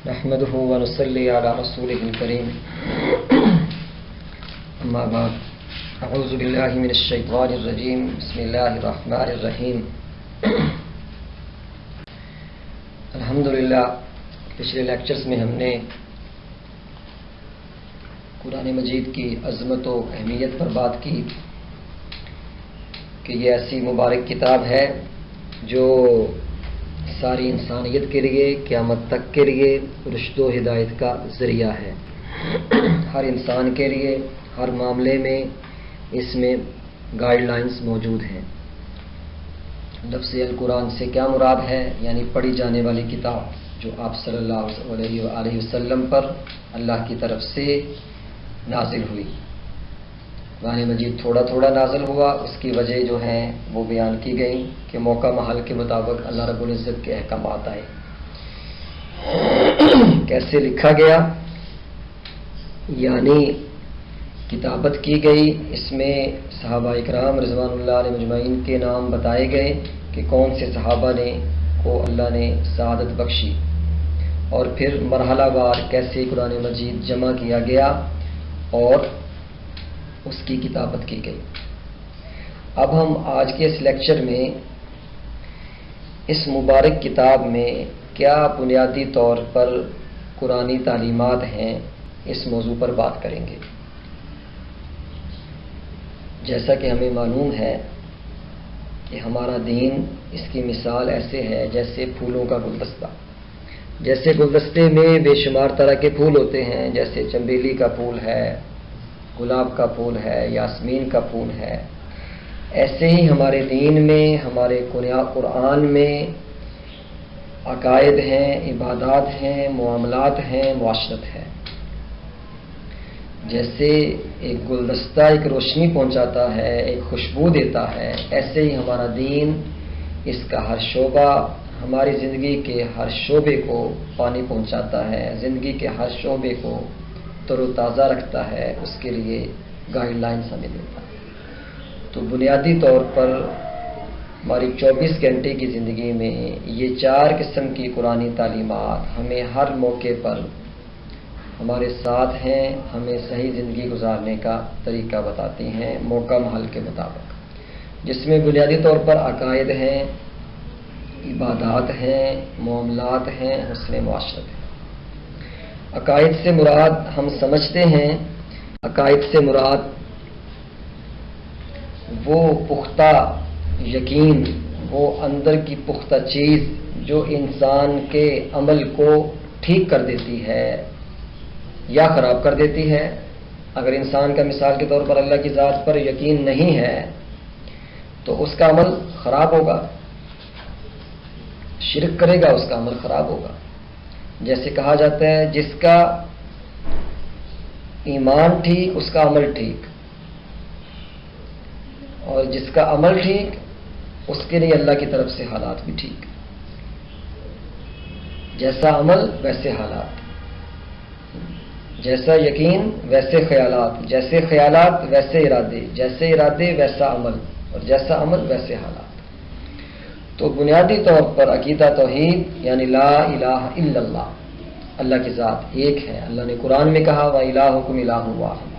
نحمده ونصلي على رسوله الكريم اما بعد اعوذ باللہ من الشیطان الرجیم بسم اللہ الرحمن الرحیم الحمدللہ پچھلے لیکچرز میں ہم نے قرآن مجید کی عظمت و اہمیت پر بات کی کہ یہ ایسی مبارک کتاب ہے جو ساری انسانیت کے لیے قیامت تک کے لیے رشد و ہدایت کا ذریعہ ہے. ہر انسان کے لیے ہر معاملے میں اس میں گائیڈ لائنز موجود ہیں. لفظ القرآن سے کیا مراد ہے؟ یعنی پڑھی جانے والی کتاب جو آپ صلی اللہ علیہ وسلم پر اللہ کی طرف سے نازل ہوئی. قرآن مجید تھوڑا تھوڑا نازل ہوا، اس کی وجہ جو ہیں وہ بیان کی گئی کہ موقع محل کے مطابق اللہ رب العزت کے احکامات آئے. کیسے لکھا گیا؟ یعنی کتابت کی گئی، اس میں صحابہ اکرام رضوان اللہ علیہ مجمعین کے نام بتائے گئے کہ کون سے صحابہ نے کو اللہ نے سعادت بخشی، اور پھر مرحلہ وار کیسے قرآن مجید جمع کیا گیا اور اس کی کتابت کی گئی. اب ہم آج کے اس لیکچر میں اس مبارک کتاب میں کیا بنیادی طور پر قرآنی تعلیمات ہیں اس موضوع پر بات کریں گے. جیسا کہ ہمیں معلوم ہے کہ ہمارا دین اس کی مثال ایسے ہے جیسے پھولوں کا گلدستہ. جیسے گلدستے میں بے شمار طرح کے پھول ہوتے ہیں، جیسے چنبیلی کا پھول ہے، گلاب کا پھول ہے، یاسمین کا پھول ہے، ایسے ہی ہمارے دین میں، ہمارے قرآن میں عقائد ہیں، عبادات ہیں، معاملات ہیں، معاشرت ہے. جیسے ایک گلدستہ ایک روشنی پہنچاتا ہے، ایک خوشبو دیتا ہے، ایسے ہی ہمارا دین اس کا ہر شعبہ ہماری زندگی کے ہر شعبے کو پانی پہنچاتا ہے، زندگی کے ہر شعبے کو تر و تازہ رکھتا ہے، اس کے لیے گائیڈ لائنس ہمیں دیتا ہے. تو بنیادی طور پر ہماری 24 گھنٹے کی زندگی میں یہ 4 قسم کی قرآنی تعلیمات ہمیں ہر موقع پر ہمارے ساتھ ہیں، ہمیں صحیح زندگی گزارنے کا طریقہ بتاتی ہیں موقع محل کے مطابق، جس میں بنیادی طور پر عقائد ہیں، عبادات ہیں، معاملات ہیں، حسن معاشرت ہے. عقائد سے مراد ہم سمجھتے ہیں، عقائد سے مراد وہ پختہ یقین، وہ اندر کی پختہ چیز جو انسان کے عمل کو ٹھیک کر دیتی ہے یا خراب کر دیتی ہے. اگر انسان کا مثال کے طور پر اللہ کی ذات پر یقین نہیں ہے تو اس کا عمل خراب ہوگا، شرک کرے گا، اس کا عمل خراب ہوگا. جیسے کہا جاتا ہے جس کا ایمان ٹھیک اس کا عمل ٹھیک، اور جس کا عمل ٹھیک اس کے لیے اللہ کی طرف سے حالات بھی ٹھیک. جیسا عمل ویسے حالات، جیسا یقین ویسے خیالات، جیسے خیالات ویسے ارادے، جیسے ارادے ویسا عمل، اور جیسا عمل ویسے حالات. تو بنیادی طور پر عقیدہ توحید یعنی لا الہ الا اللہ، اللہ کی ذات ایک ہے. اللہ نے قرآن میں کہا وَإِلَٰهُكُمْ إِلَٰهٌ وَاحِدٌ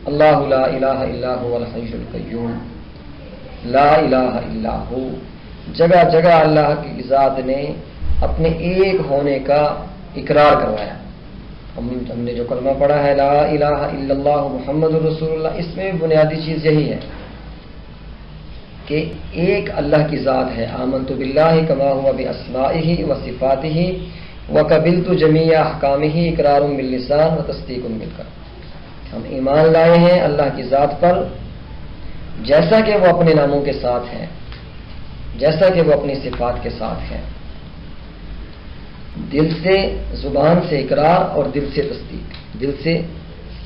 اللہ لا الہ الا هو الحی القیوم لا الہ الا ہو. جگہ جگہ اللہ کی ذات نے اپنے ایک ہونے کا اقرار کروایا. ہم نے جو کلمہ پڑھا ہے لا الہ الا اللہ محمد رسول اللہ، اس میں بنیادی چیز یہی ہے کہ ایک اللہ کی ذات ہے. آمنت باللہ کما ہوا باسمائہ وصفاتہ وقبلت جمیع احکامہ اقرار باللسان وتصدیق بالقلب. ہم ایمان لائے ہیں اللہ کی ذات پر جیسا کہ وہ اپنے ناموں کے ساتھ ہے، جیسا کہ وہ اپنی صفات کے ساتھ ہے. دل سے، زبان سے اقرار اور دل سے تصدیق، دل سے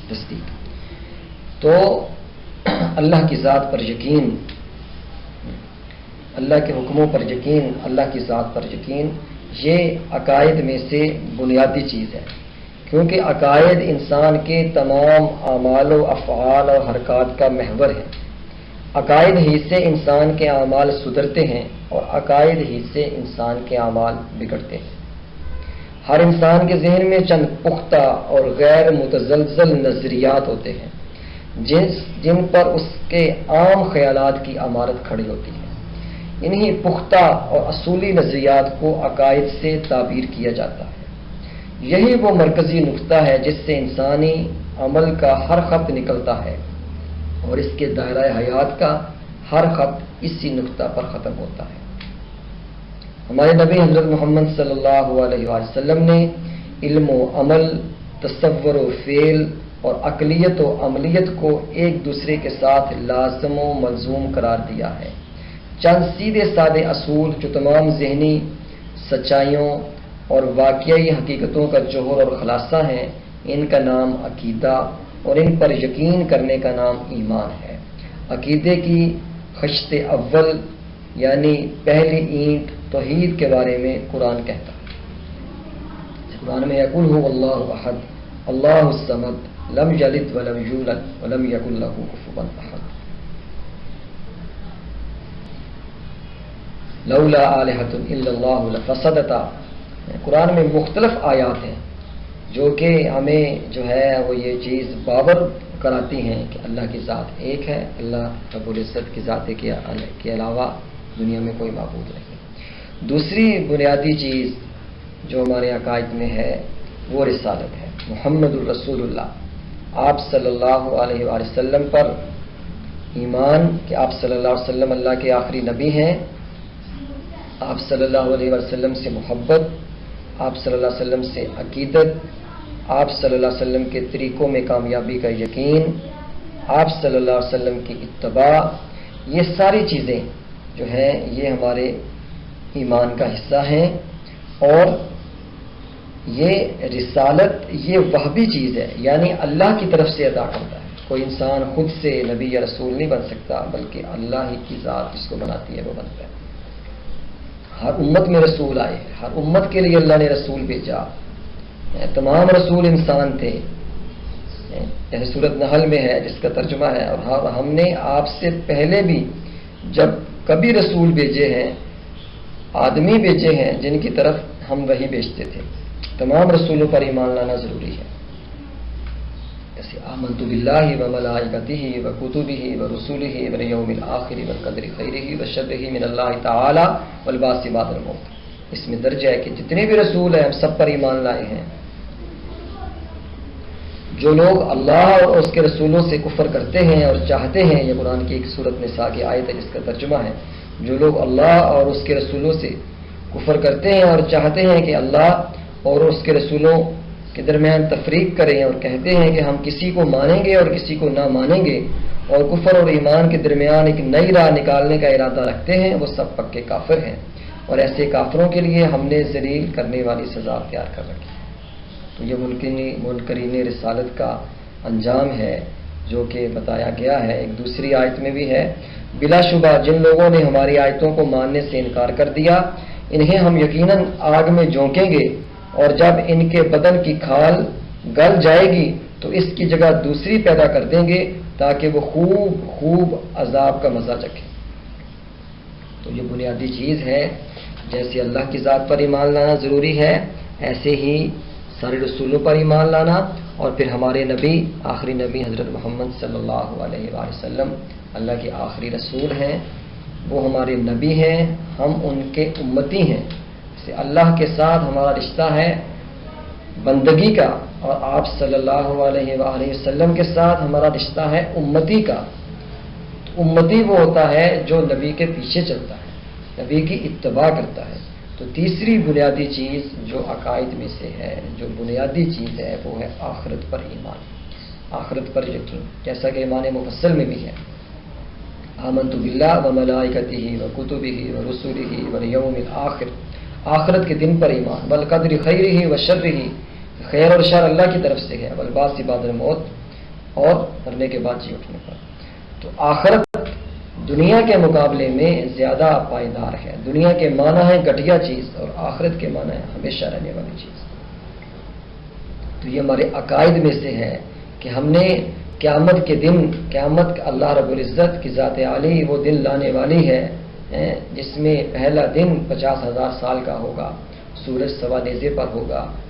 تصدیق. تو اللہ کی ذات پر یقین، اللہ کے حکموں پر یقین، اللہ کی ذات پر یقین، یہ عقائد میں سے بنیادی چیز ہے. کیونکہ عقائد انسان کے تمام اعمال و افعال اور حرکات کا محور ہے. عقائد ہی سے انسان کے اعمال سدھرتے ہیں اور عقائد ہی سے انسان کے اعمال بگڑتے ہیں. ہر انسان کے ذہن میں چند پختہ اور غیر متزلزل نظریات ہوتے ہیں جن پر اس کے عام خیالات کی عمارت کھڑی ہوتی ہے۔ انہی پختہ اور اصولی نظریات کو عقائد سے تعبیر کیا جاتا ہے۔ یہی وہ مرکزی نقطہ ہے جس سے انسانی عمل کا ہر خط نکلتا ہے اور اس کے دائرہ حیات کا ہر خط اسی نقطہ پر ختم ہوتا ہے۔ ہمارے نبی حضرت محمد صلی اللہ علیہ وآلہ وسلم نے علم و عمل، تصور و فعل اور عقلیت و عملیت کو ایک دوسرے کے ساتھ لازم و ملزوم قرار دیا ہے۔ چند سیدھے سادے اصول جو تمام ذہنی سچائیوں اور واقعی حقیقتوں کا جوہر اور خلاصہ ہیں، ان کا نام عقیدہ اور ان پر یقین کرنے کا نام ایمان ہے۔ عقیدے کی خشت اول یعنی پہلی اینٹ توحید کے بارے میں قرآن کہتا ہے۔ قرآن میں یقول هو اللہ احد اللہ الصمد لم یلد ولم یولد ولم یکن لہ کفوا احد لولا آلہۃ الا اللہ لفسدتا۔ قرآن میں مختلف آیات ہیں جو کہ ہمیں جو ہے وہ یہ چیز باور کراتی ہیں کہ اللہ کی ذات ایک ہے، اللہ رب العزت کی ذات کے علاوہ دنیا میں کوئی معبود نہیں۔ دوسری بنیادی چیز جو ہمارے عقائد میں ہے وہ رسالت ہے، محمد الرسول اللہ، آپ صلی اللہ علیہ وآلہ وسلم پر ایمان کہ آپ صلی اللہ علیہ وسلم اللہ کے آخری نبی ہیں، آپ صلی اللہ علیہ وسلم سے محبت، آپ صلی اللہ علیہ وسلم سے عقیدت، آپ صلی اللہ علیہ وسلم کے طریقوں میں کامیابی کا یقین، آپ صلی اللہ علیہ وسلم کی اتباع، یہ ساری چیزیں جو ہیں یہ ہمارے ایمان کا حصہ ہیں۔ اور یہ رسالت یہ وہبی چیز ہے، یعنی اللہ کی طرف سے ادا کرتا ہے۔ کوئی انسان خود سے نبی یا رسول نہیں بن سکتا، بلکہ اللہ ہی کی ذات جس کو بناتی ہے وہ بنتا ہے۔ ہر امت میں رسول آئے، ہر امت کے لیے اللہ نے رسول بھیجا، تمام رسول انسان تھے، جیسے سورۃ نحل میں ہے جس کا ترجمہ ہے، اور ہم نے آپ سے پہلے بھی جب کبھی رسول بھیجے ہیں، آدمی بھیجے ہیں جن کی طرف ہم وہی بھیجتے تھے۔ تمام رسولوں پر ایمان لانا ضروری ہے، جیسے آمنت باللہ وملائکتہ وکتبہ ورسلہ والیوم الآخر والقدر خیرہ وشرہ من اللہ تعالی والبعث بعد الموت۔ اس میں درج ہے کہ جتنے بھی رسول ہیں ہم سب پر ایمان لائے ہیں۔ جو لوگ اللہ اور اس کے رسولوں سے کفر کرتے ہیں اور چاہتے ہیں، یہ قرآن کی ایک سورۃ نساء کی آیت ہے جس کا ترجمہ ہے، جو لوگ اللہ اور اس کے رسولوں سے کفر کرتے ہیں اور چاہتے ہیں کہ اللہ اور اس کے رسولوں کے درمیان تفریق کریں اور کہتے ہیں کہ ہم کسی کو مانیں گے اور کسی کو نہ مانیں گے اور کفر اور ایمان کے درمیان ایک نئی راہ نکالنے کا ارادہ رکھتے ہیں، وہ سب پکے کافر ہیں، اور ایسے کافروں کے لیے ہم نے ذلیل کرنے والی سزا تیار کر رکھی۔ تو یہ منکرین رسالت کا انجام ہے جو کہ بتایا گیا ہے۔ ایک دوسری آیت میں بھی ہے، بلا شبہ جن لوگوں نے ہماری آیتوں کو ماننے سے انکار کر دیا، انہیں ہم یقیناً آگ میں جھونکیں گے، اور جب ان کے بدن کی کھال گل جائے گی تو اس کی جگہ دوسری پیدا کر دیں گے تاکہ وہ خوب عذاب کا مزہ چکھیں۔ تو یہ بنیادی چیز ہے، جیسے اللہ کی ذات پر ایمان لانا ضروری ہے، ایسے ہی سارے رسولوں پر ایمان لانا، اور پھر ہمارے نبی، آخری نبی حضرت محمد صلی اللہ علیہ وآلہ وسلم اللہ کے آخری رسول ہیں، وہ ہمارے نبی ہیں، ہم ان کے امتی ہیں۔ جیسے اللہ کے ساتھ ہمارا رشتہ ہے بندگی کا، اور آپ صلی اللہ علیہ وآلہ وسلم کے ساتھ ہمارا رشتہ ہے امتی کا۔ تو امتی وہ ہوتا ہے جو نبی کے پیچھے چلتا ہے، نبی کی اتباع کرتا ہے۔ تو تیسری بنیادی چیز جو عقائد میں سے ہے، جو بنیادی چیز ہے، وہ ہے آخرت پر ایمان، آخرت پر یقین، جیسا کہ ایمان مفصل میں بھی ہے، آمنت باللہ وملائکتہ وکتبہ ورسلہ والیوم الآخر، آخرت کے دن پر ایمان، والقدر خیرہ وشرہ، خیر اور شر اللہ کی طرف سے ہے، والبعث بعد الموت، اور مرنے کے بعد جی اٹھنے پر۔ تو آخرت دنیا کے مقابلے میں زیادہ پائیدار ہے۔ دنیا کے معنی ہے گھٹیا چیز، اور آخرت کے معنی ہے ہمیشہ رہنے والی چیز۔ تو یہ ہمارے عقائد میں سے ہے کہ ہم نے قیامت کے دن، قیامت اللہ رب العزت کی ذات عالی وہ دن لانے والی ہے جس میں پہلا دن 50,000 سال کا ہوگا، سورج سوا نیزے پر ہوگا،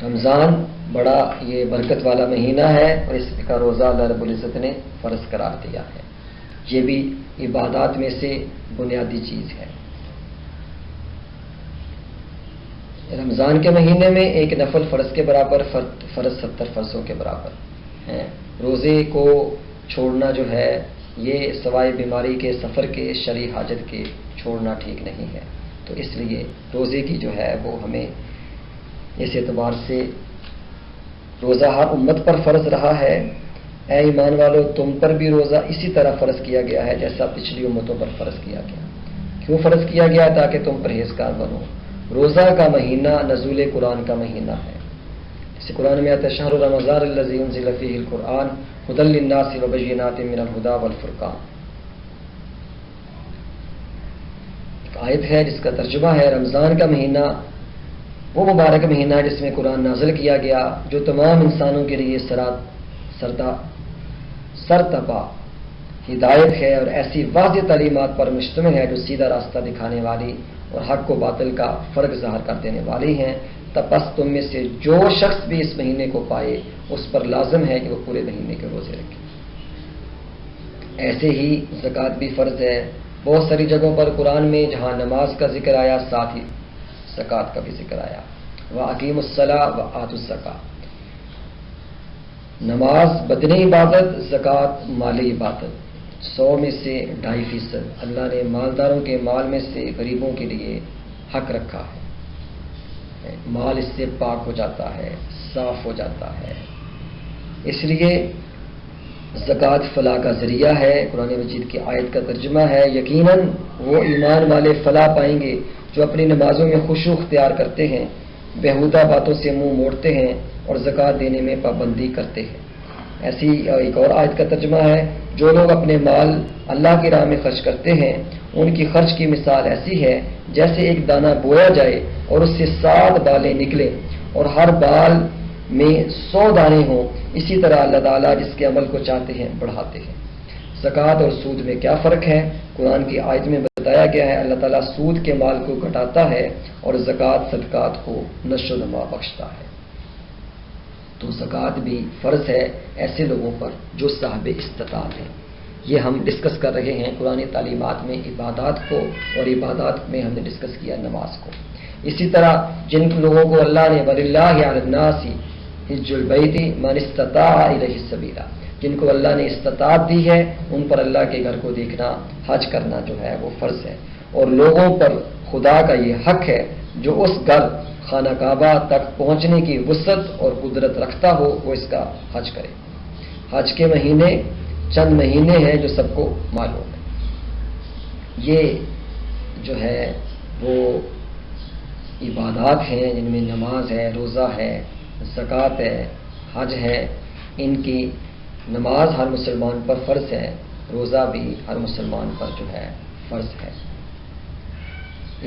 رمضان بڑا یہ برکت والا مہینہ ہے اور اس کا روزہ اللہ رب العزت نے فرض قرار دیا ہے. یہ بھی عبادات میں سے بنیادی چیز ہے. رمضان کے مہینے میں ایک نفل فرض کے برابر، فرض 70 فرضوں کے برابر ہیں. روزے کو چھوڑنا جو ہے یہ سوائے بیماری کے، سفر کے، شرعی حاجت کے چھوڑنا ٹھیک نہیں ہے. تو اس لیے روزے کی جو ہے وہ ہمیں اس اعتبار سے روزہ ہر امت پر فرض رہا ہے. اے ایمان والو، تم پر بھی روزہ اسی طرح فرض کیا گیا ہے جیسا پچھلی امتوں پر فرض کیا گیا. کیوں فرض کیا گیا؟ تاکہ تم پرہیزگار بنو. روزہ کا مہینہ نزول قرآن کا مہینہ ہے. جیسے قرآن میں آتا ہے شہر رمضان الذی انزل فیہ القرآن ھدی للناس وبینات من الھدی والفرقان. ایک آیت ہے جس کا ترجمہ ہے رمضان کا مہینہ وہ مبارک مہینہ ہے جس میں قرآن نازل کیا گیا، جو تمام انسانوں کے لیے سرتپا ہدایت ہے اور ایسی واضح تعلیمات پر مشتمل ہے جو سیدھا راستہ دکھانے والی اور حق و باطل کا فرق ظاہر کر دینے والی ہیں. تب پس تم میں سے جو شخص بھی اس مہینے کو پائے اس پر لازم ہے کہ وہ پورے مہینے کے روزے رکھے. ایسے ہی زکوٰۃ بھی فرض ہے. بہت ساری جگہوں پر قرآن میں جہاں نماز کا ذکر آیا ساتھ ہی زکوٰۃ کا بھی ذکر آیا. وَأَقِیمُوا الصَّلَاةَ وَآتُوا الزَّکَاۃَ. نماز بدنی عبادت، زکوٰۃ مالی عبادت. 100 میں سے 2.5% اللہ نے مالداروں کے مال میں سے غریبوں کے لیے حق رکھا ہے. مال اس سے پاک ہو جاتا ہے، صاف ہو جاتا ہے. اس لیے زکوٰۃ فلاح کا ذریعہ ہے. قرآن مجید کی آیت کا ترجمہ ہے یقیناً وہ ایمان والے فلاح پائیں گے جو اپنی نمازوں میں خشوع اختیار کرتے ہیں، بیہودہ باتوں سے منہ موڑتے ہیں اور زکوٰۃ دینے میں پابندی کرتے ہیں. ایسی ایک اور آیت کا ترجمہ ہے جو لوگ اپنے مال اللہ کی راہ میں خرچ کرتے ہیں ان کی خرچ کی مثال ایسی ہے جیسے ایک دانہ بویا جائے اور اس سے 7 بالیں نکلیں اور ہر بال میں 100 دانے ہوں. اسی طرح اللہ تعالیٰ جس کے عمل کو چاہتے ہیں بڑھاتے ہیں. زکوٰۃ اور سود میں کیا فرق ہے؟ قرآن کی آیت میں بتایا گیا ہے اللہ تعالیٰ سود کے مال کو گھٹاتا ہے اور زکوٰۃ صدقات کو نشو و نما بخشتا ہے. تو زکوٰۃ بھی فرض ہے ایسے لوگوں پر جو صاحب استطاعت ہیں. یہ ہم ڈسکس کر رہے ہیں قرآن تعلیمات میں عبادات کو، اور عبادات میں ہم نے ڈسکس کیا نماز کو. اسی طرح جن لوگوں کو اللہ نے وَلِلَّهِ عَلَى النَّاسِ حِجُّ الْبَيْتِ مَنِ اسْتَطَاعَ إِلَيْهِ سَبِيلًا. جن کو اللہ نے استطاعت دی ہے ان پر اللہ کے گھر کو دیکھنا، حج کرنا جو ہے وہ فرض ہے. اور لوگوں پر خدا کا یہ حق ہے جو اس گھر خانہ کعبہ تک پہنچنے کی وسعت اور قدرت رکھتا ہو وہ اس کا حج کرے. حج کے مہینے چند مہینے ہیں جو سب کو معلوم ہے. یہ جو ہے وہ عبادات ہیں جن میں نماز ہے، روزہ ہے، زکوٰۃ ہے، حج ہے. ان کی نماز ہر مسلمان پر فرض ہے، روزہ بھی ہر مسلمان پر جو ہے فرض ہے.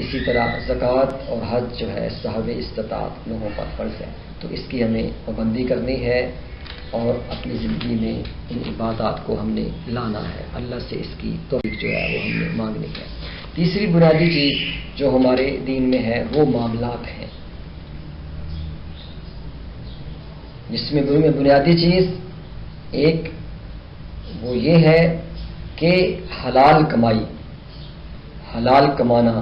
اسی طرح زکوٰۃ اور حج جو ہے صاحب استطاعت لوگوں پر فرض ہے. تو اس کی ہمیں پابندی کرنی ہے اور اپنی زندگی میں ان عبادات کو ہم نے لانا ہے. اللہ سے اس کی توفیق جو ہے وہ ہم نے مانگنی ہے. تیسری بنیادی چیز جو ہمارے دین میں ہے وہ معاملات ہیں، جس میں بنیادی چیز ایک وہ یہ ہے کہ حلال کمائی، حلال کمانا،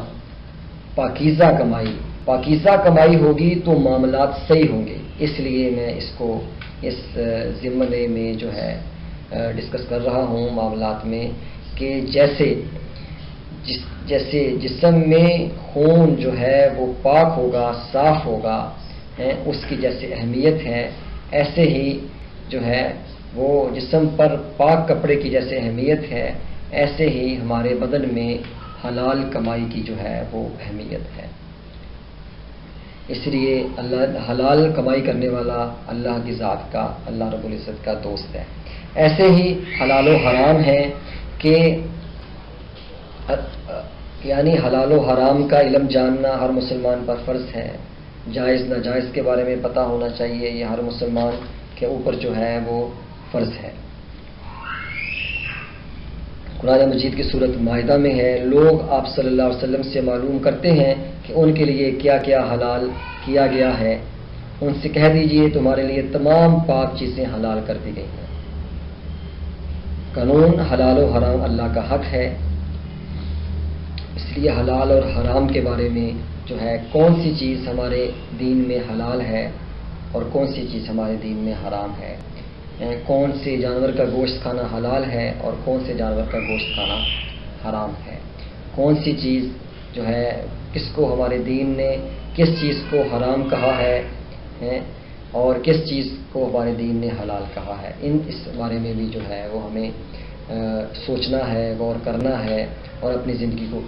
پاکیزہ کمائی. پاکیزہ کمائی ہوگی تو معاملات صحیح ہوں گے. اس لیے میں اس کو اس ضمن میں جو ہے ڈسکس کر رہا ہوں معاملات میں کہ جیسے جسم میں خون جو ہے وہ پاک ہوگا، صاف ہوگا، اس کی جیسے اہمیت ہے، ایسے ہی جو ہے وہ جسم پر پاک کپڑے کی جیسے اہمیت ہے، ایسے ہی ہمارے بدن میں حلال کمائی کی جو ہے وہ اہمیت ہے. اس لیے اللہ حلال کمائی کرنے والا اللہ کی ذات کا، اللہ رب العزت کا دوست ہے. ایسے ہی حلال و حرام ہے کہ یعنی حلال و حرام کا علم جاننا ہر مسلمان پر فرض ہے. جائز ناجائز کے بارے میں پتہ ہونا چاہیے، یہ ہر مسلمان کے اوپر جو ہے وہ فرض ہے. قرآن مجید کی سورۃ مائدہ میں ہے لوگ آپ صلی اللہ علیہ وسلم سے معلوم کرتے ہیں کہ ان کے لیے کیا کیا حلال کیا گیا ہے ان سے کہہ دیجئے تمہارے لیے تمام پاک چیزیں حلال کر دی گئی ہیں۔ قانون حلال و حرام اللہ کا حق ہے، اس لیے حلال اور حرام کے بارے میں جو ہے کون سی چیز ہمارے دین میں حلال ہے اور کون سی چیز ہمارے دین میں حرام ہے، کون سے جانور کا گوشت کھانا حلال ہے اور کون سے جانور کا گوشت کھانا حرام ہے، کون سی چیز جو ہے کس کو ہمارے دین نے کس چیز کو حرام کہا ہے اور کس چیز کو ہمارے دین نے حلال کہا ہے، اس بارے میں بھی جو ہے وہ ہمیں سوچنا ہے، غور کرنا ہے اور اپنی زندگی کو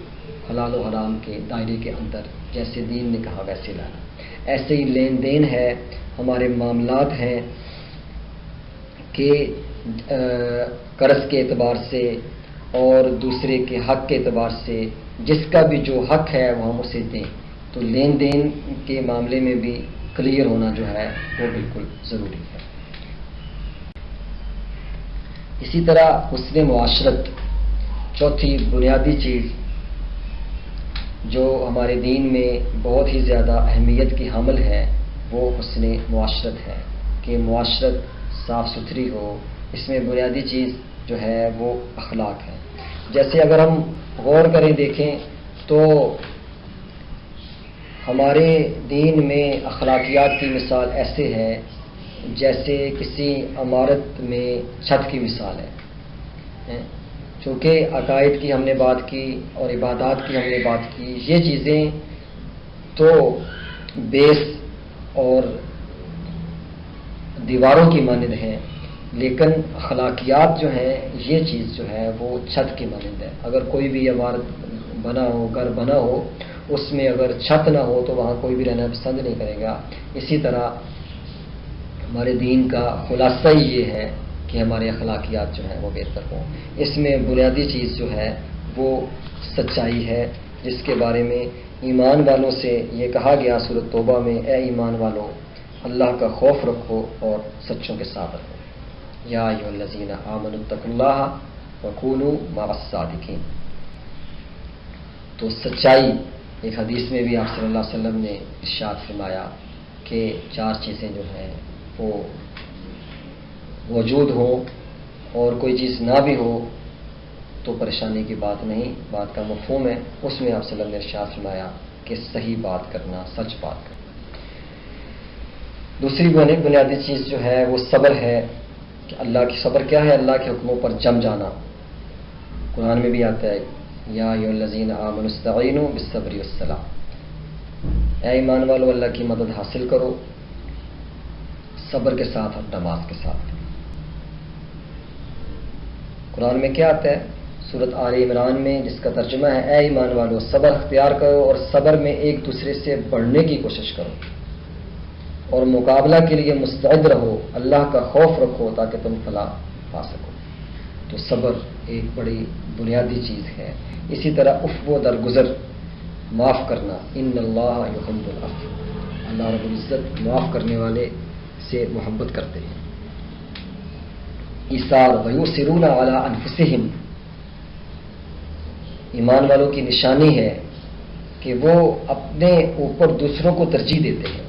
حلال و حرام کے دائرے کے اندر جیسے دین نے کہا ویسے لانا۔ ایسے ہی لین دین ہے، ہمارے معاملات ہیں کہ قرض کے اعتبار سے اور دوسرے کے حق کے اعتبار سے جس کا بھی جو حق ہے وہ ہم اسے دیں، تو لین دین کے معاملے میں بھی کلیئر ہونا جو ہے وہ بالکل ضروری ہے۔ اسی طرح حسن معاشرت، چوتھی بنیادی چیز جو ہمارے دین میں بہت ہی زیادہ اہمیت کی حامل ہے وہ حسن معاشرت ہے کہ معاشرت صاف ستھری ہو۔ اس میں بنیادی چیز جو ہے وہ اخلاق ہے۔ جیسے اگر ہم غور کریں دیکھیں تو ہمارے دین میں اخلاقیات کی مثال ایسے ہے جیسے کسی عمارت میں چھت کی مثال ہے۔ چونکہ عقائد کی ہم نے بات کی اور عبادات کی ہم نے بات کی، یہ چیزیں تو بیس اور دیواروں کی مانند ہیں، لیکن اخلاقیات جو ہیں یہ چیز جو ہے وہ چھت کی مانند ہے۔ اگر کوئی بھی عمارت بنا ہو، گھر بنا ہو، اس میں اگر چھت نہ ہو تو وہاں کوئی بھی رہنا پسند نہیں کرے گا۔ اسی طرح ہمارے دین کا خلاصہ ہی یہ ہے کہ ہمارے اخلاقیات جو ہیں وہ بہتر ہوں۔ اس میں بنیادی چیز جو ہے وہ سچائی ہے، جس کے بارے میں ایمان والوں سے یہ کہا گیا سورۃ توبہ میں، اے ایمان والو اللہ کا خوف رکھو اور سچوں کے ساتھ رہو، یا ایھا الذین آمنوا اتقوا اللہ وکونوا مع الصادقین۔ تو سچائی، ایک حدیث میں بھی آپ صلی اللہ علیہ وسلم نے ارشاد فرمایا کہ 4 چیزیں جو ہیں وہ موجود ہوں اور کوئی چیز نہ بھی ہو تو پریشانی کی بات نہیں، بات کا مفہوم ہے۔ اس میں آپ صلی اللہ علیہ وسلم نے ارشاد فرمایا کہ صحیح بات کرنا، سچ بات کرنا۔ دوسری بنیادی چیز جو ہے وہ صبر ہے کہ اللہ کی صبر کیا ہے؟ اللہ کے حکموں پر جم جانا۔ قرآن میں بھی آتا ہے یا ایھا الذین آمنوا استعینوا بالصبر والصلاۃ، اے ایمان والو اللہ کی مدد حاصل کرو صبر کے ساتھ اور نماز کے ساتھ۔ قرآن میں کیا آتا ہے؟ سورۃ آل عمران میں، جس کا ترجمہ ہے اے ایمان والو صبر اختیار کرو اور صبر میں ایک دوسرے سے بڑھنے کی کوشش کرو اور مقابلہ کے لیے مستعد رہو، اللہ کا خوف رکھو تاکہ تم فلاح پا سکو۔ تو صبر ایک بڑی بنیادی چیز ہے۔ اسی طرح عفو و درگزر، معاف کرنا، ان اللہ یحب العفو، اللہ رب العزت معاف کرنے والے سے محبت کرتے ہیں۔ ایثار ویؤثرون علی انفسہم، ایمان والوں کی نشانی ہے کہ وہ اپنے اوپر دوسروں کو ترجیح دیتے ہیں۔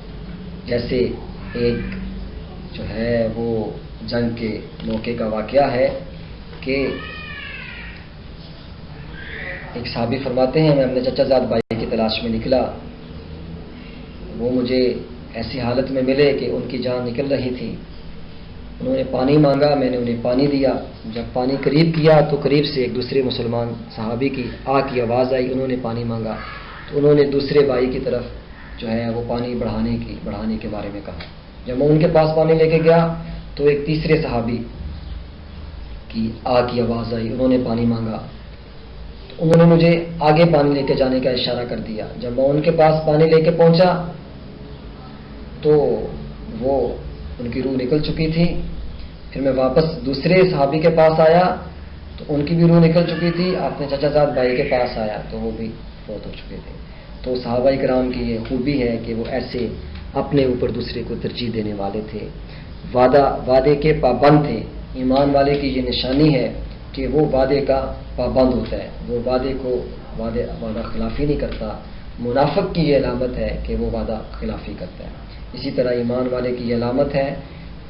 جیسے ایک جو ہے وہ جنگ کے موقع کا واقعہ ہے کہ ایک صحابی فرماتے ہیں میں اپنے چچا زاد بھائی کی تلاش میں نکلا، وہ مجھے ایسی حالت میں ملے کہ ان کی جان نکل رہی تھی، انہوں نے پانی مانگا، میں نے انہیں پانی دیا، جب پانی قریب کیا تو قریب سے ایک دوسرے مسلمان صحابی کی آ کی آواز آئی، انہوں نے پانی مانگا تو انہوں نے دوسرے بھائی کی طرف جو ہے وہ پانی بڑھانے کے بارے میں کہا۔ جب میں ان کے پاس پانی لے کے گیا تو ایک تیسرے صحابی کی آ کی آواز آئی، انہوں نے پانی مانگا تو انہوں نے مجھے آگے پانی لے کے جانے کا اشارہ کر دیا۔ جب میں ان کے پاس پانی لے کے پہنچا تو وہ ان کی روح نکل چکی تھی۔ پھر میں واپس دوسرے صحابی کے پاس آیا تو ان کی بھی روح نکل چکی تھی، اپنے چچا زاد بھائی کے پاس آیا تو وہ بھی فوت ہو چکے تھے۔ تو صحابہ کرام کی یہ خوبی ہے کہ وہ ایسے اپنے اوپر دوسرے کو ترجیح دینے والے تھے، وعدے کے پابند تھے۔ ایمان والے کی یہ نشانی ہے کہ وہ وعدے کا پابند ہوتا ہے، وہ وعدہ خلافی نہیں کرتا، منافق کی یہ علامت ہے کہ وہ وعدہ خلافی کرتا ہے. اسی طرح ایمان والے کی یہ علامت ہے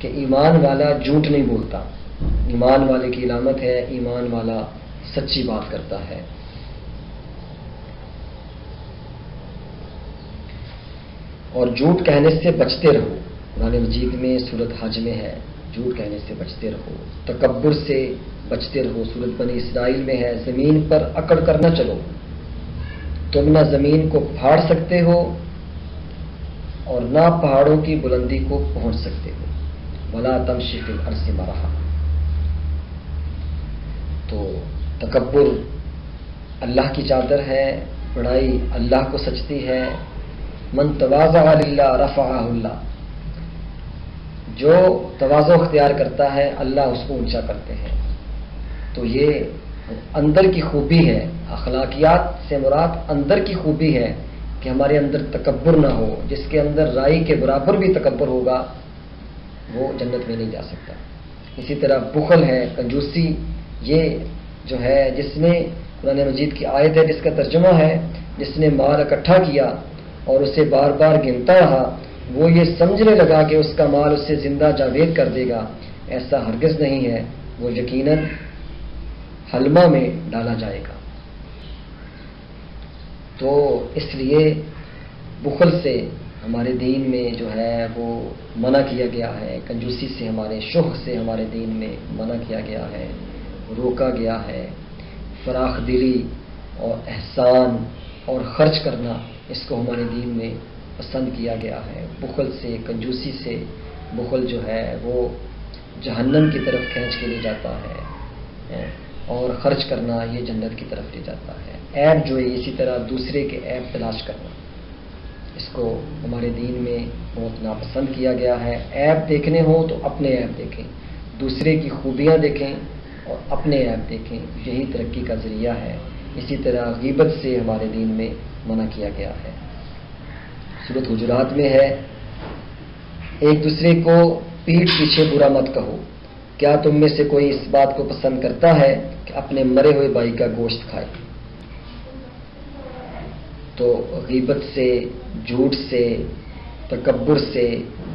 کہ ایمان والا جھوٹ نہیں بولتا. ایمان والے کی علامت ہے ایمان والا سچی بات کرتا ہے. اور جھوٹ کہنے سے بچتے رہو. قرآن مجید میں سورۃ حج میں ہے جھوٹ کہنے سے بچتے رہو. تکبر سے بچتے رہو. سورۃ بنی اسرائیل میں ہے زمین پر اکڑ کر نہ چلو. تم نہ زمین کو پھاڑ سکتے ہو اور نہ پہاڑوں کی بلندی کو پہنچ سکتے ہو. ولا تمشی فی الارض مرحا. تو تکبر اللہ کی چادر ہے، بڑائی اللہ کو سجتی ہے. من تواضع للہ رفعہ اللہ. جو تواضع اختیار کرتا ہے اللہ اس کو اونچا کرتے ہیں. تو یہ اندر کی خوبی ہے. اخلاقیات سے مراد اندر کی خوبی ہے کہ ہمارے اندر تکبر نہ ہو. جس کے اندر رائی کے برابر بھی تکبر ہوگا وہ جنت میں نہیں جا سکتا. اسی طرح بخل ہے، کنجوسی، یہ جو ہے جس نے قرآن مجید کی آیت ہے جس کا ترجمہ ہے جس نے مال اکٹھا کیا اور اسے بار بار گنتا رہا، وہ یہ سمجھنے لگا کہ اس کا مال اسے زندہ جاوید کر دے گا. ایسا ہرگز نہیں ہے. وہ یقیناً حلمہ میں ڈالا جائے گا. تو اس لیے بخل سے ہمارے دین میں جو ہے وہ منع کیا گیا ہے. کنجوسی سے، ہمارے شح سے ہمارے دین میں منع کیا گیا ہے، روکا گیا ہے. فراخ دلی اور احسان اور خرچ کرنا اس کو ہمارے دین میں پسند کیا گیا ہے. بخل سے، کنجوسی سے، بخل جو ہے وہ جہنم کی طرف کھینچ کے لے جاتا ہے اور خرچ کرنا یہ جنت کی طرف لے جاتا ہے. عیب جو ہے اسی طرح دوسرے کے عیب تلاش کرنا اس کو ہمارے دین میں بہت ناپسند کیا گیا ہے. عیب دیکھنے ہوں تو اپنے عیب دیکھیں، دوسرے کی خوبیاں دیکھیں اور اپنے عیب دیکھیں. یہی ترقی کا ذریعہ ہے. اسی طرح غیبت سے ہمارے دین میں منع کیا گیا ہے. سورۃ حجرات میں ہے ایک دوسرے کو پیٹھ پیچھے برا مت کہو. کیا تم میں سے کوئی اس بات کو پسند کرتا ہے کہ اپنے مرے ہوئے بھائی کا گوشت کھائے؟ تو غیبت سے، جھوٹ سے، تکبر سے،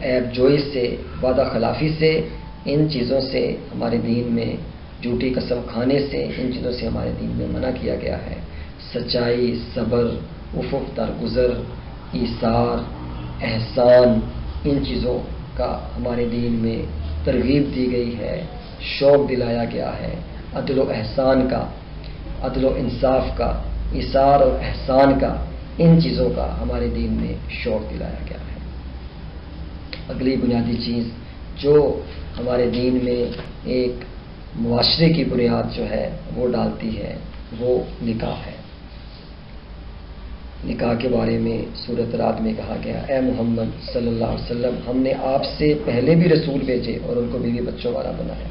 عیب جوئی سے، وعدہ خلافی سے، ان چیزوں سے ہمارے دین میں، جھوٹی قسم کھانے سے، ان چیزوں سے ہمارے دین میں منع کیا گیا ہے. سچائی، صبر، عفو درگزر، ایثار، احسان، ان چیزوں کا ہمارے دین میں ترغیب دی گئی ہے، شوق دلایا گیا ہے. عدل و احسان کا، عدل و انصاف کا، ایثار اور احسان کا، ان چیزوں کا ہمارے دین میں شوق دلایا گیا ہے. اگلی بنیادی چیز جو ہمارے دین میں ایک معاشرے کی بنیاد جو ہے وہ ڈالتی ہے وہ نکاح ہے. نکاح کے بارے میں سورۃ رعد میں کہا گیا اے محمد صلی اللہ علیہ وسلم ہم نے آپ سے پہلے بھی رسول بھیجے اور ان کو بیوی بچوں والا بنایا.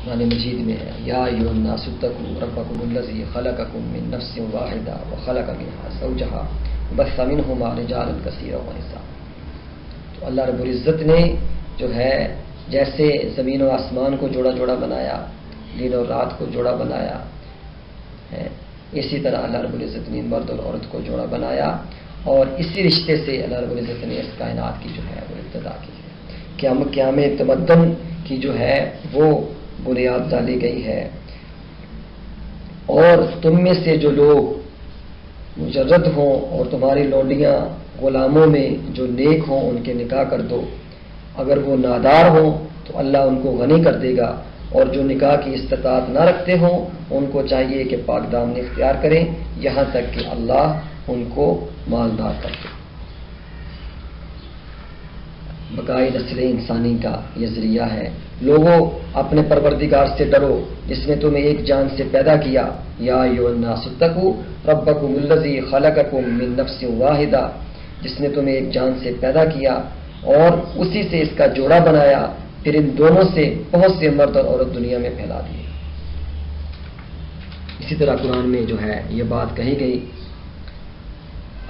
قرآن مجید میں ہے یا ایھا الناس اتقوا ربکم الذی خلقکم من نفس واحدہ وخلق منها زوجها وبث منہما رجالا کثیرا ونساء. تو اللہ رب العزت نے جو ہے جیسے زمین و آسمان کو جوڑا جوڑا بنایا، دن اور رات کو جوڑا بنایا ہے، اسی طرح اللہ رب العزت نے مرد اور عورت کو جوڑا بنایا اور اسی رشتے سے اللہ رب العزت نے اس کائنات کی جو ہے وہ ابتدا کی ہے. قیام تمدن کی جو ہے وہ بنیاد ڈالی گئی ہے. اور تم میں سے جو لوگ مجرد ہوں اور تمہاری لونڈیاں غلاموں میں جو نیک ہوں ان کے نکاح کر دو. اگر وہ نادار ہوں تو اللہ ان کو غنی کر دے گا، اور جو نکاح کی استطاعت نہ رکھتے ہوں ان کو چاہیے کہ پاک دامنی اختیار کریں یہاں تک کہ اللہ ان کو مالدار کر دے. بقائی نسل انسانی کا یہ ذریعہ ہے. لوگوں اپنے پروردگار سے ڈرو جس نے تمہیں ایک جان سے پیدا کیا. یا ایھا الناس اتقوا ربکم الذی خلقکم من نفس واحدہ، جس نے تمہیں ایک جان سے پیدا کیا اور اسی سے اس کا جوڑا بنایا، پھر ان دونوں سے بہت سے مرد اور عورت دنیا میں پھیلا دیے. اسی طرح قرآن میں جو ہے یہ بات کہی گئی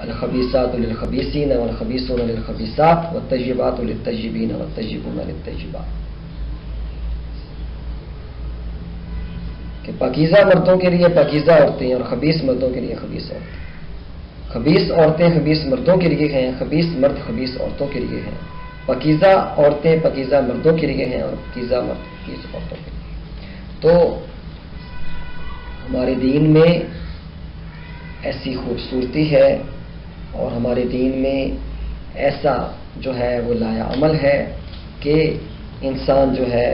الخبیثات للخبیثین والخبیثون للخبیثات والطیبات للطیبین والطیبون للطیبات. کہ پاکیزہ مردوں کے لیے پاکیزہ عورتیں اور خبیث مردوں کے لیے خبیث عورتیں. خبیث عورتیں خبیث مردوں کے لیے ہیں، خبیث مرد خبیث عورتوں کے لیے ہیں. پاکیزہ عورتیں پاکیزہ مردوں کے لیے ہیں اور پاکیزہ مرد خبیث عورتوں کے لیے. تو ہمارے دین میں ایسی خوبصورتی ہے اور ہمارے دین میں ایسا جو ہے وہ لایا عمل ہے کہ انسان جو ہے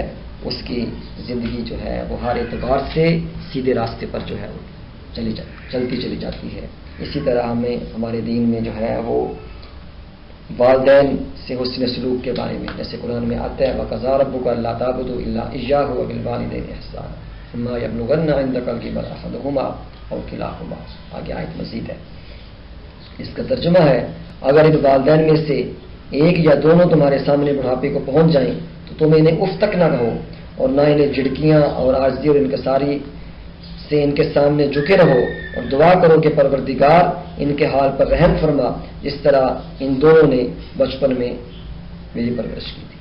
اس کی زندگی جو ہے وہ ہر اعتبار سے سیدھے راستے پر جو ہے وہ چلتی چلی جاتی ہے. اسی طرح ہمیں ہمارے دین میں جو ہے وہ والدین سے حسن سلوک کے بارے میں جیسے قرآن میں آتا ہے وَقَضَىٰ رَبُّكَ أَلَّا تَعْبُدُوا إِلَّا إِيَّاهُ وَبِالْوَالِدَيْنِ إِحْسَانًا إِمَّا يَبْلُغَنَّ عِندَكَ الْكِبَرَ أَحَدُهُمَا أَوْ كِلَاهُمَا. آگے آیت مزید ہے. اس کا ترجمہ ہے اگر ان والدین میں سے ایک یا دونوں تمہارے سامنے بڑھاپے کو پہنچ جائیں تو تم انہیں اف تک نہ کہو اور نہ انہیں جھڑکیاں اور عاجزی اور انکساری سے ان کے سامنے جھکے رہو اور دعا کرو کہ پروردگار ان کے حال پر رحم فرما جس طرح ان دونوں نے بچپن میں میری پرورش کی تھی.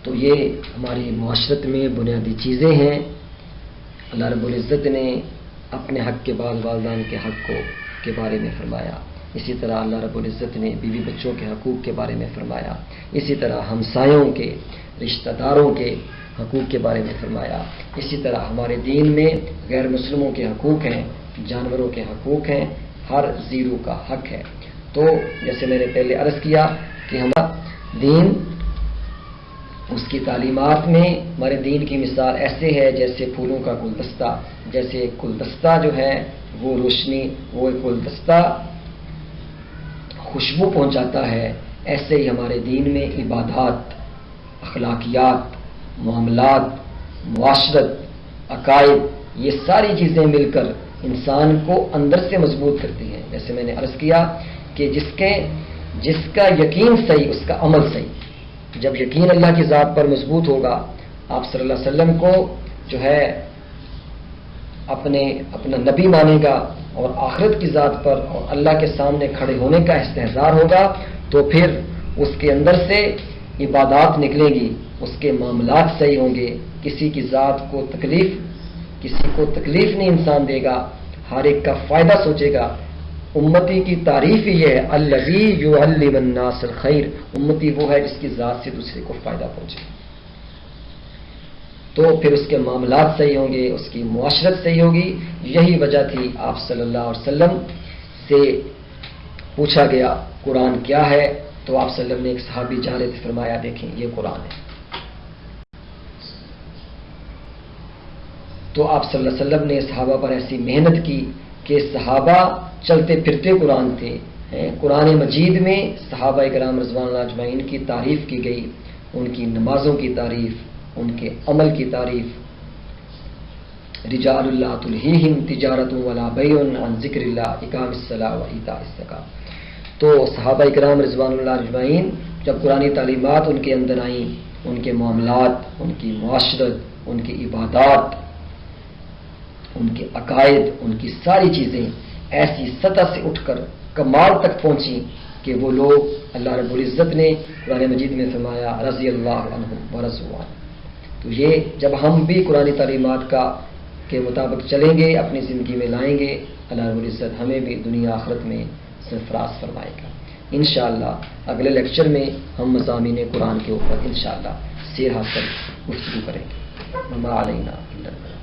تو یہ ہماری معاشرت میں بنیادی چیزیں ہیں. اللہ رب العزت نے اپنے حق کے بعد والدین کے حق کے بارے میں فرمایا. اسی طرح اللہ رب العزت نے بیوی بچوں کے حقوق کے بارے میں فرمایا. اسی طرح ہمسایوں کے رشتہ داروں کے حقوق کے بارے میں فرمایا. اسی طرح ہمارے دین میں غیر مسلموں کے حقوق ہیں، جانوروں کے حقوق ہیں، ہر زیرو کا حق ہے. تو جیسے میں نے پہلے عرض کیا کہ ہمارا دین اس کی تعلیمات میں ہمارے دین کی مثال ایسے ہے جیسے پھولوں کا گلدستہ. جیسے گلدستہ جو ہے وہ روشنی، وہ ایک گلدستہ خوشبو پہنچاتا ہے، ایسے ہی ہمارے دین میں عبادات، اخلاقیات، معاملات، معاشرت، عقائد، یہ ساری چیزیں مل کر انسان کو اندر سے مضبوط کرتی ہیں. جیسے میں نے عرض کیا کہ جس کا یقین صحیح اس کا عمل صحیح. جب یقین اللہ کی ذات پر مضبوط ہوگا، آپ صلی اللہ علیہ وسلم کو جو ہے اپنا نبی مانے گا اور آخرت کی ذات پر اور اللہ کے سامنے کھڑے ہونے کا استحضار ہوگا تو پھر اس کے اندر سے عبادات نکلیں گی، اس کے معاملات صحیح ہوں گے. کسی کی ذات کو تکلیف نہیں انسان دے گا، ہر ایک کا فائدہ سوچے گا. امتی کی تعریف ہی یہ ہے الذی یعلم الناس الخیر. امتی وہ ہے جس کی ذات سے دوسرے کو فائدہ پہنچے. تو پھر اس کے معاملات صحیح ہوں گے، اس کی معاشرت صحیح ہوگی. یہی وجہ تھی آپ صلی اللہ علیہ وسلم سے پوچھا گیا قرآن کیا ہے، تو آپ صلی اللہ علیہ وسلم نے ایک صحابی جا رہے تھے فرمایا دیکھیں یہ قرآن ہے. تو آپ صلی اللہ علیہ وسلم نے صحابہ پر ایسی محنت کی کہ صحابہ چلتے پھرتے قرآن تھے. قرآن مجید میں صحابہ کرام رضوان اللہ اجمعین کی تعریف کی گئی، ان کی نمازوں کی تعریف، ان کے عمل کی تعریف. رجال اللہ تلہیہم تجارت ولا بیع عن ذکر اللہ اقام الصلاۃ و ایتاء الزکاۃ. تو صحابہ کرام رضوان اللہ اجمعین جب قرآنی تعلیمات ان کے اندر آئیں، ان کے معاملات، ان کی معاشرت، ان کی عبادات، ان کے عقائد، ان کی ساری چیزیں ایسی سطح سے اٹھ کر کمال تک پہنچی کہ وہ لوگ اللہ رب العزت نے قرآن مجید میں فرمایا رضی اللہ عنہم ورضوا عنہ. تو یہ جب ہم بھی قرآن تعلیمات کے مطابق چلیں گے، اپنی زندگی میں لائیں گے، اللہ رب العزت ہمیں بھی دنیا آخرت میں سرفراز فرمائے گا. انشاءاللہ اگلے لیکچر میں ہم مضامین قرآن کے اوپر انشاءاللہ سیر حاصل گفتگو کریں گے. وما علینا الا البلاغ.